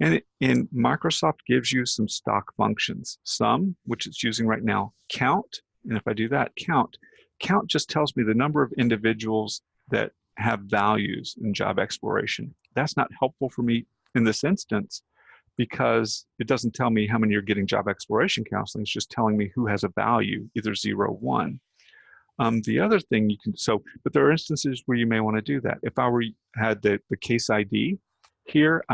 And Microsoft gives you some stock functions. Sum, which it's using right now, count, and if I do that, count just tells me the number of individuals that have values in job exploration. That's not helpful for me in this instance because it doesn't tell me how many are getting job exploration counseling. It's just telling me who has a value, either 0, 1. The other thing you can, but there are instances where you may want to do that. If I had the case ID, here,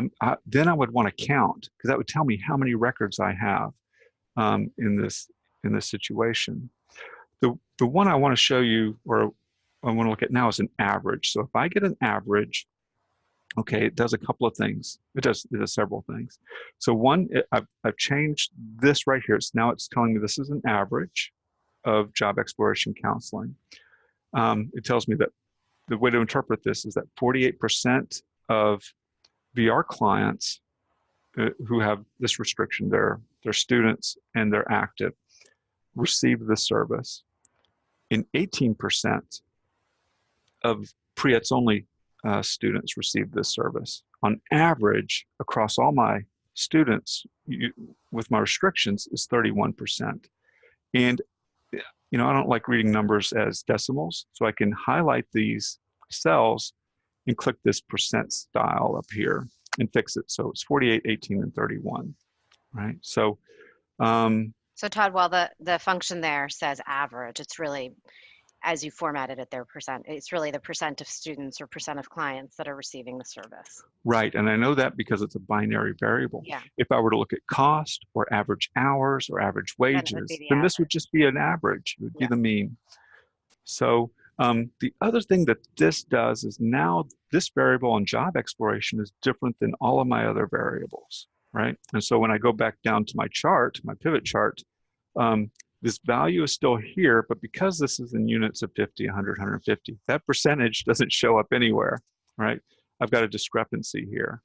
then I would want to count, because that would tell me how many records I have in this situation. The one I want to show you, or I want to look at now, is an average. So if I get an average, okay, it does a couple of things. It does several things. So one, I've changed this right here. Now it's telling me this is an average of job exploration counseling. It tells me that the way to interpret this is that 48% of VR clients who have this restriction, they're students and they're active, receive this service. And 18% of pre-ETS only students receive this service. On average, across all my students with my restrictions, is 31%. And I don't like reading numbers as decimals, so I can highlight these cells and click this percent style up here and fix it. So it's 48, 18, and 31, right? So, so Todd, while the function there says average, it's really, as you formatted it there, percent, it's really the percent of students or percent of clients that are receiving the service. Right, and I know that because it's a binary variable. Yeah. If I were to look at cost or average hours or average wages, then this would just be an average. It would be the mean. So the other thing that this does is now this variable on job exploration is different than all of my other variables, right? And so when I go back down to my chart, my pivot chart, this value is still here, but because this is in units of 50, 100, 150, that percentage doesn't show up anywhere, right? I've got a discrepancy here.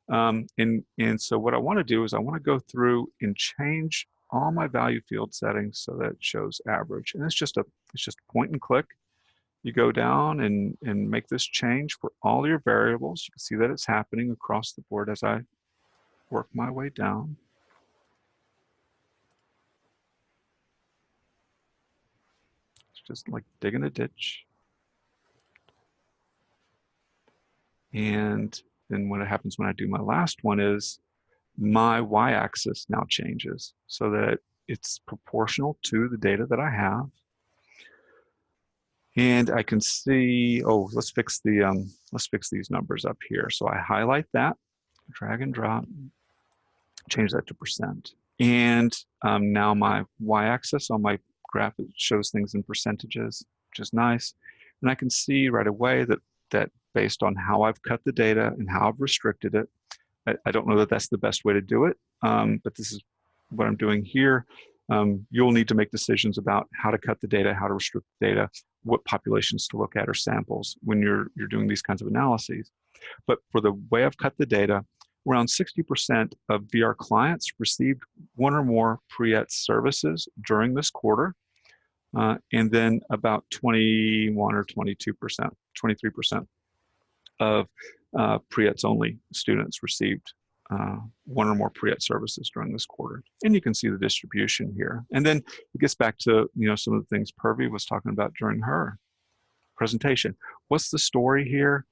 And so what I want to do is I want to go through and change all my value field settings so that it shows average. And it's just point and click. You go down and make this change for all your variables. You can see that it's happening across the board as I work my way down. It's just like digging a ditch. And then what happens when I do my last one is my y-axis now changes so that it's proportional to the data that I have. And I can see, oh, let's fix these numbers up here. So I highlight that, drag and drop, change that to percent. And now my y-axis on my graph, it shows things in percentages, which is nice. And I can see right away that based on how I've cut the data and how I've restricted it, I don't know that that's the best way to do it, but this is what I'm doing here. You'll need to make decisions about how to cut the data, how to restrict the data, what populations to look at or samples when you're doing these kinds of analyses. But for the way I've cut the data, around 60% of VR clients received one or more PREET services during this quarter, and then about 21 or 22%, 23% of PREETs only students received one or more PREET services during this quarter. And you can see the distribution here. And then it gets back to some of the things Purvi was talking about during her presentation. What's the story here?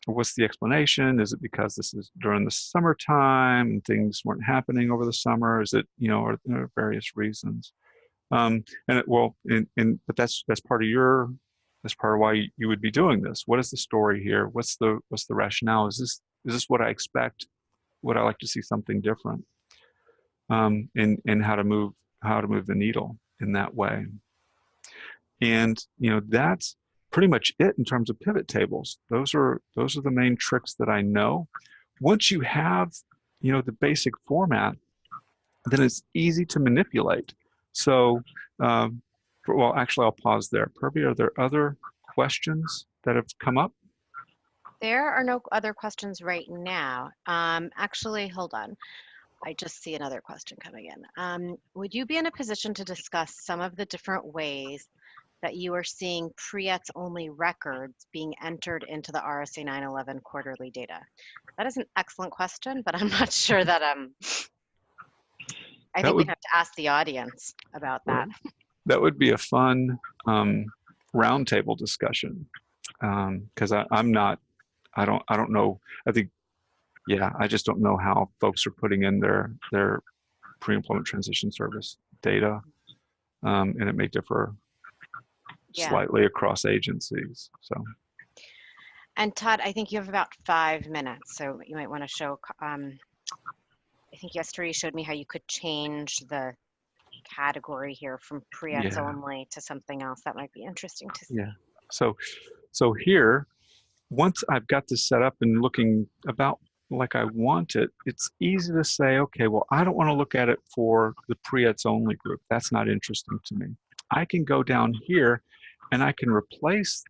What's the explanation? Is it because this is during the summertime and things weren't happening over the summer? Is it, are there various reasons? But that's part of why you would be doing this. What is the story here? What's the rationale? Is this what I expect? Would I like to see something different? And how to move the needle in that way. And that's pretty much it in terms of pivot tables. Those are the main tricks that I know. Once you have the basic format, then it's easy to manipulate. So well, actually, I'll pause there. Purvi, are there other questions that have come up? There are no other questions right now. Actually, hold on. I just see another question coming in. Would you be in a position to discuss some of the different ways that you are seeing PREETs only records being entered into the RSA-911 quarterly data? That is an excellent question, but I'm not sure that I think we'd have to ask the audience about that. That would be a fun roundtable discussion, because I don't know. I think, yeah, I just don't know how folks are putting in their pre-employment transition service data, and it may differ slightly across agencies. So. And Todd, I think you have about 5 minutes, so you might want to show. I think yesterday you showed me how you could change the category here from PREETs only to something else. That might be interesting to see. Yeah. So here, once I've got this set up and looking about like I want it, it's easy to say, okay, well, I don't want to look at it for the PREETs only group. That's not interesting to me. I can go down here and I can replace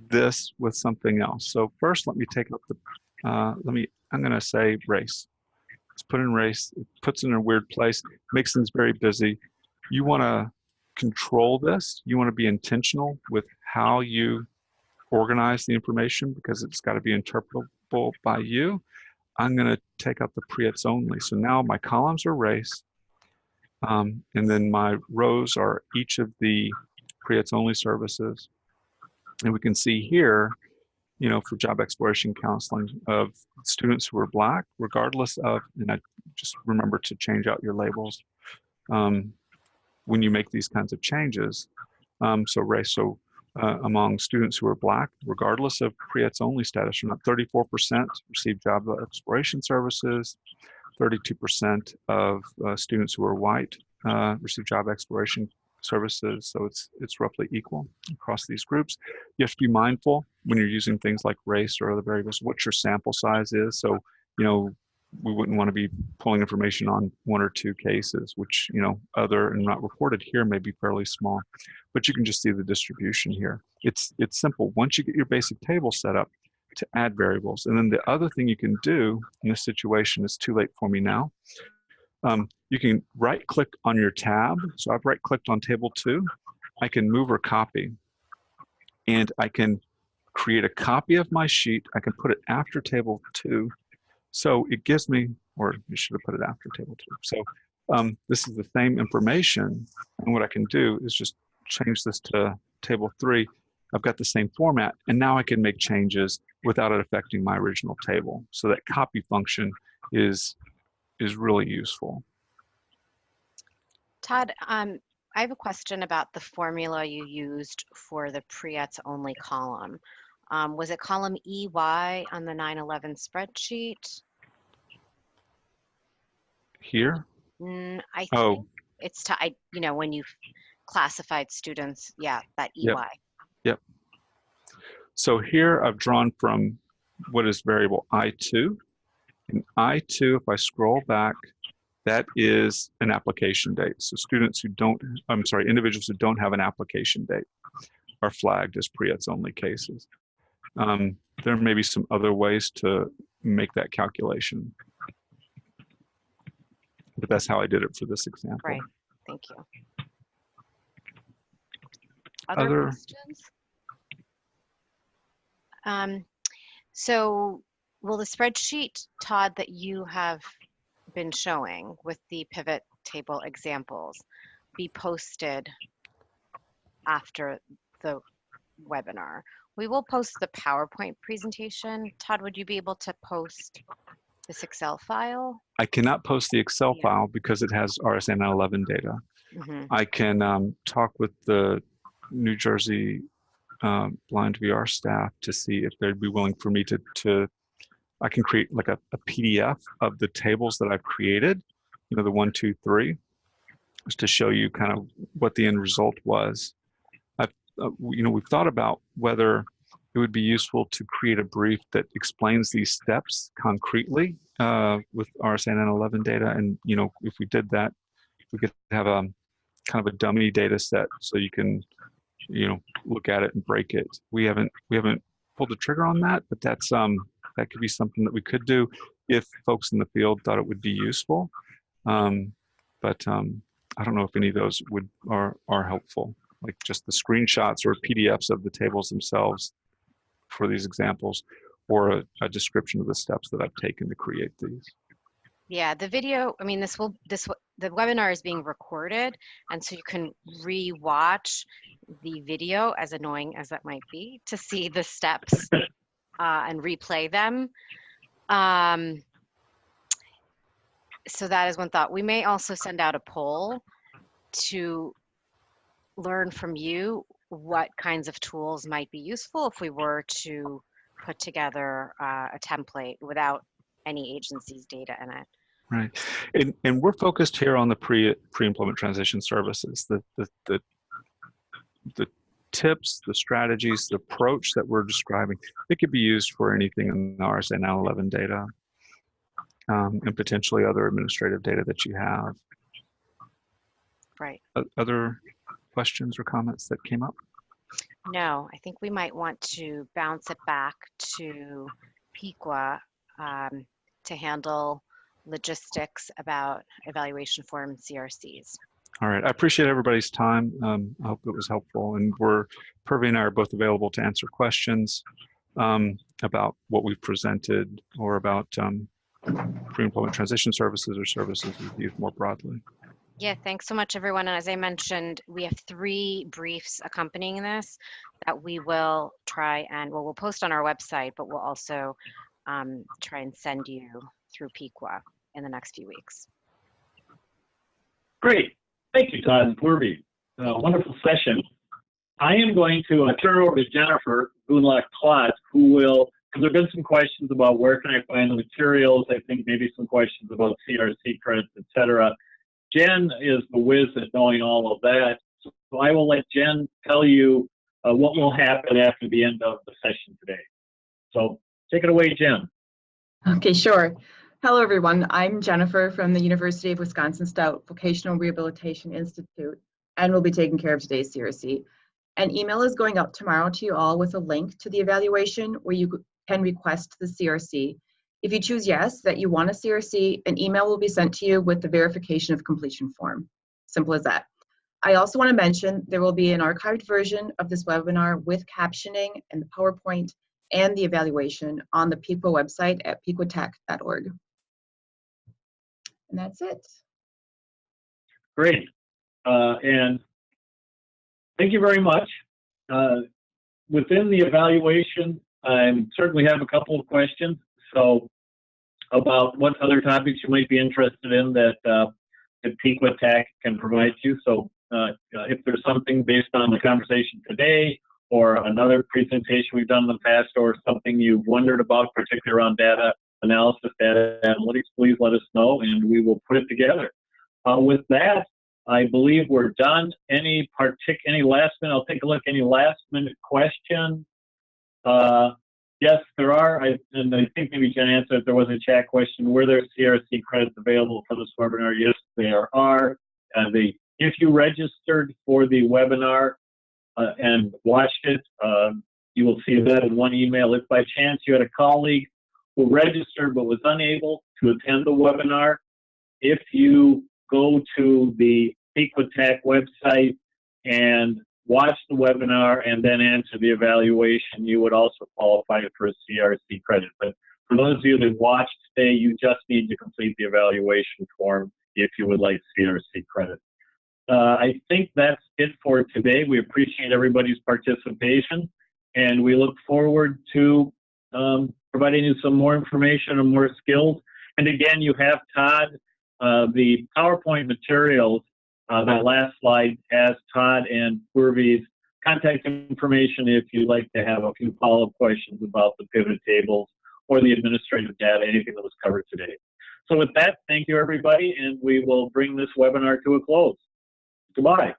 this with something else. So first, let me take up the, I'm going to say race. Let's put in race. It puts it in a weird place, makes things very busy. You want to control this. You want to be intentional with how you organize the information because it's got to be interpretable by you. I'm going to take out the PREETs only. So now my columns are race, and then my rows are each of the PREETs only services. And we can see here, for job exploration counseling of students who are Black, regardless of, and I just remember to change out your labels when you make these kinds of changes. So race, among students who are Black, regardless of PREETs only status, 34% receive job exploration services, 32% of students who are white receive job exploration services, so it's roughly equal across these groups. You have to be mindful when you're using things like race or other variables, what your sample size is. So, you know, we wouldn't want to be pulling information on 1 or 2 cases, which, you know, other and not reported here may be fairly small, but you can just see the distribution here. It's simple. Once you get your basic table set up, to add variables. And then the other thing you can do in this situation, is too late for me now. You can right click on your tab. So I've right clicked on table 2. I can move or copy, and I can create a copy of my sheet. I can put it after table 2. So it gives me, or you should have put it after table 2. So this is the same information. And what I can do is just change this to table 3. I've got the same format, and now I can make changes without it affecting my original table. So that copy function is really useful. Todd, I have a question about the formula you used for the pre-ETS only column. Was it column EY on the 911 spreadsheet? Here? I think it's, you know, when you classified students, yeah, that EY. Yep. So here I've drawn from what is variable I2. And I2, if I scroll back, that is an application date. So students who don't, individuals who don't have an application date are flagged as pre-ETS only cases. There may be some other ways to make that calculation, but that's how I did it for this example. Right, thank you. Other questions? So will the spreadsheet, Todd, that you have been showing with the pivot table examples be posted after the webinar? We will post the PowerPoint presentation. Todd, would you be able to post this Excel file? I cannot post the Excel file because it has RSA-911 data. I can talk with the New Jersey blind VR staff to see if they'd be willing for me to I can create like a PDF of the tables that I've created, you know, the 1, 2, 3, just to show you kind of what the end result was. You know, we've thought about whether it would be useful to create a brief that explains these steps concretely with RSA-911 data. And, you know, if we did that, we could have a kind of a dummy data set so you can, you know, look at it and break it. We haven't pulled the trigger on that, but that's that could be something that we could do if folks in the field thought it would be useful. But I don't know if any of those are helpful, like just the screenshots or PDFs of the tables themselves for these examples, or a description of the steps that I've taken to create these. Yeah, the video, I mean, the webinar is being recorded, and so you can re-watch the video, as annoying as that might be, to see the steps and replay them. So that is one thought. We may also send out a poll to learn from you what kinds of tools might be useful if we were to put together a template without any agency's data in it. Right, and we're focused here on the pre-employment transition services, the tips, the strategies, the approach that we're describing. It could be used for anything in the RSA-911 data, and potentially other administrative data that you have. Right. Other questions or comments that came up? No, I think we might want to bounce it back to Piqua to handle logistics about evaluation form CRCs. All right, I appreciate everybody's time. I hope it was helpful, and Purvi and I are both available to answer questions about what we've presented or about pre-employment transition services or services we've used more broadly. Yeah, thanks so much, everyone. And as I mentioned, we have 3 briefs accompanying this that we will try and, well, we'll post on our website, but we'll also try and send you through Piqua in the next few weeks. Great. Thank you, Todd and Purvi. Wonderful session. I am going to turn it over to Jennifer Gunlock-Klotz, who will, because there have been some questions about where can I find the materials, I think maybe some questions about CRC credits, et cetera. Jen is the whiz at knowing all of that. So I will let Jen tell you what will happen after the end of the session today. So take it away, Jen. Okay, sure. Hello, everyone. I'm Jennifer from the University of Wisconsin-Stout Vocational Rehabilitation Institute, and we'll be taking care of today's CRC. An email is going out tomorrow to you all with a link to the evaluation where you can request the CRC. If you choose yes, that you want a CRC, an email will be sent to you with the verification of completion form. Simple as that. I also want to mention there will be an archived version of this webinar with captioning and the PowerPoint and the evaluation on the PEQA website at pequatech.org. And that's it. Great. And thank you very much. Within the evaluation, I certainly have a couple of questions. So about what other topics you might be interested in that PEQA can provide you. So if there's something based on the conversation today or another presentation we've done in the past or something you've wondered about, particularly around data analysis, data analytics, please let us know and we will put it together. With that, I believe we're done. Any last minute, I'll take a look, any last minute questions? Yes, there are, and I think maybe Jen answered, there was a chat question, were there CRC credits available for this webinar? Yes, there are. If you registered for the webinar and watched it, you will see that in one email. If by chance you had a colleague who registered but was unable to attend the webinar, if you go to the PEQA website and watch the webinar and then answer the evaluation, you would also qualify for a CRC credit. But for those of you that watched today, you just need to complete the evaluation form if you would like CRC credit. I think that's it for today. We appreciate everybody's participation, and we look forward to providing you some more information and more skills. And again, you have Todd, the PowerPoint materials. That last slide has Todd and Purvi's contact information if you'd like to have a few follow-up questions about the pivot tables or the administrative data, anything that was covered today. So with that, thank you everybody, and we will bring this webinar to a close. Goodbye.